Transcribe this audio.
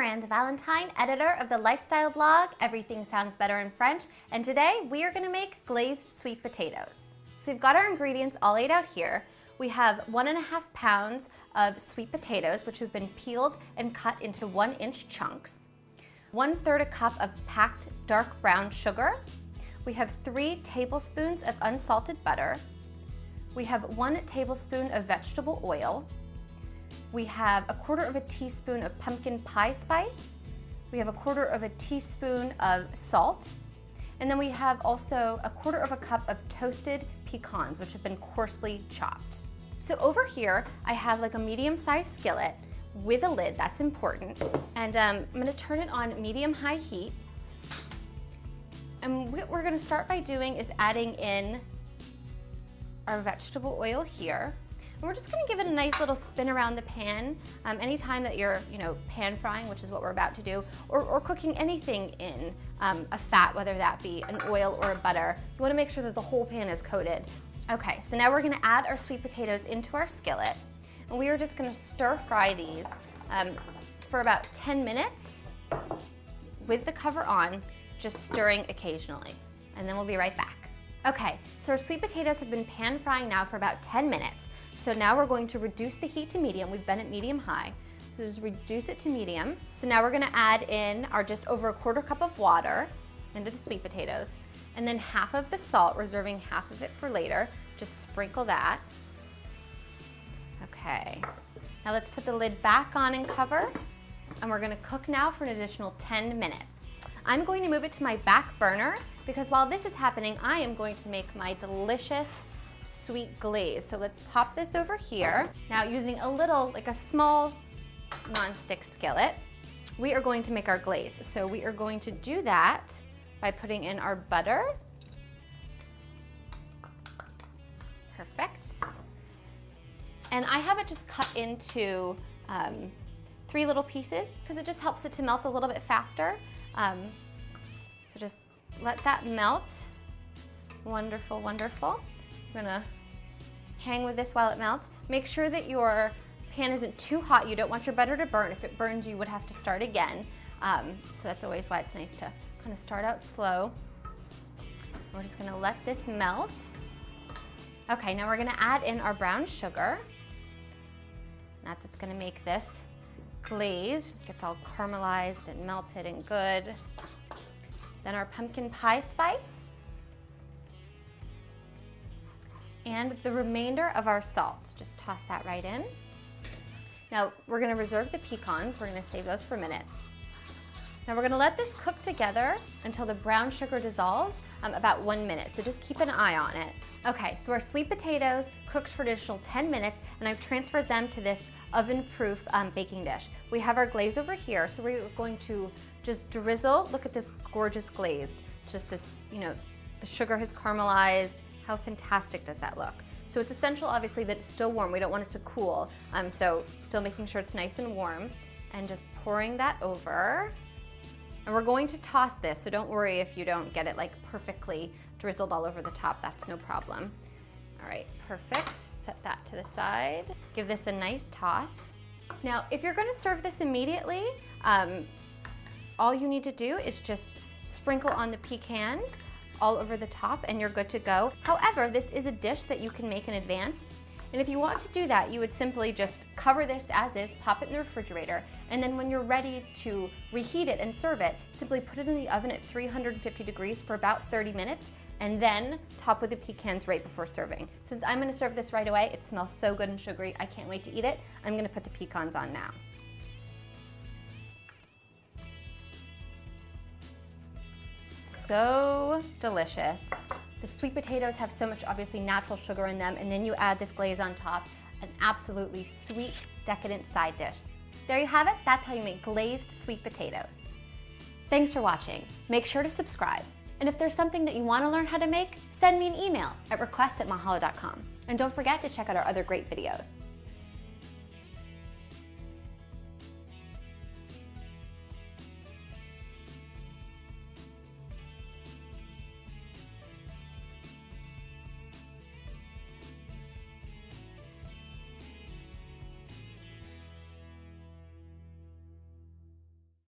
Miranda Valentine, editor of the lifestyle blog Everything Sounds Better in French, and today we are going to make glazed sweet potatoes. So we've got our ingredients all laid out here. We have 1.5 pounds of sweet potatoes, which have been peeled and cut into 1-inch chunks. 1/3 a cup of packed dark brown sugar. We have 3 tablespoons of unsalted butter. We have 1 tablespoon of vegetable oil. We have 1/4 teaspoon of pumpkin pie spice. We have 1/4 teaspoon of salt. And then we have also 1/4 cup of toasted pecans, which have been coarsely chopped. So over here, I have like a medium-sized skillet with a lid, that's important. And I'm gonna turn it on medium-high heat. And what we're gonna start by doing is adding in our vegetable oil here. And we're just gonna give it a nice little spin around the pan. Anytime that you're, pan frying, which is what we're about to do, or cooking anything in a fat, whether that be an oil or a butter, you wanna make sure that the whole pan is coated. Okay, so now we're gonna add our sweet potatoes into our skillet. And we are just gonna stir fry these for about 10 minutes with the cover on, just stirring occasionally. And then we'll be right back. Okay, so our sweet potatoes have been pan frying now for about 10 minutes. So now we're going to reduce the heat to medium. We've been at medium-high. So just reduce it to medium. So now we're gonna add in our just over 1/4 cup of water into the sweet potatoes. And then half of the salt, reserving half of it for later. Just sprinkle that. Okay, now let's put the lid back on and cover. And we're gonna cook now for an additional 10 minutes. I'm going to move it to my back burner because while this is happening, I am going to make my delicious sweet glaze. So let's pop this over here. Now using a small non-stick skillet, we are going to make our glaze. So we are going to do that by putting in our butter. Perfect. And I have it just cut into 3 little pieces because it just helps it to melt a little bit faster. So just let that melt. Wonderful, wonderful. I'm gonna hang with this while it melts. Make sure that your pan isn't too hot. You don't want your butter to burn. If it burns, you would have to start again. So that's always why it's nice to kind of start out slow. We're just gonna let this melt. Okay, now we're gonna add in our brown sugar. That's what's gonna make this glaze. It gets all caramelized and melted and good. Then our pumpkin pie spice. And the remainder of our salt. Just toss that right in. Now we're gonna reserve the pecans. We're gonna save those for a minute. Now we're gonna let this cook together until the brown sugar dissolves, about 1 minute. So just keep an eye on it. Okay, so our sweet potatoes cooked for an additional 10 minutes and I've transferred them to this oven-proof baking dish. We have our glaze over here, so we're going to just drizzle. Look at this gorgeous glaze. Just this, the sugar has caramelized. How fantastic does that look? So it's essential, obviously, that it's still warm. We don't want it to cool. So still making sure it's nice and warm. And just pouring that over. And we're going to toss this, so don't worry if you don't get it like perfectly drizzled all over the top. That's no problem. All right, perfect. Set that to the side. Give this a nice toss. Now, if you're gonna serve this immediately, all you need to do is just sprinkle on the pecans all over the top and you're good to go. However, this is a dish that you can make in advance. And if you want to do that, you would simply just cover this as is, pop it in the refrigerator, and then when you're ready to reheat it and serve it, simply put it in the oven at 350 degrees for about 30 minutes, and then top with the pecans right before serving. Since I'm gonna serve this right away, it smells so good and sugary, I can't wait to eat it. I'm gonna put the pecans on now. So delicious. The sweet potatoes have so much obviously natural sugar in them, and then you add this glaze on top, an absolutely sweet, decadent side dish. There you have it, that's how you make glazed sweet potatoes. Thanks for watching. Make sure to subscribe. And if there's something that you want to learn how to make, send me an email at requests@mahalo.com. And don't forget to check out our other great videos.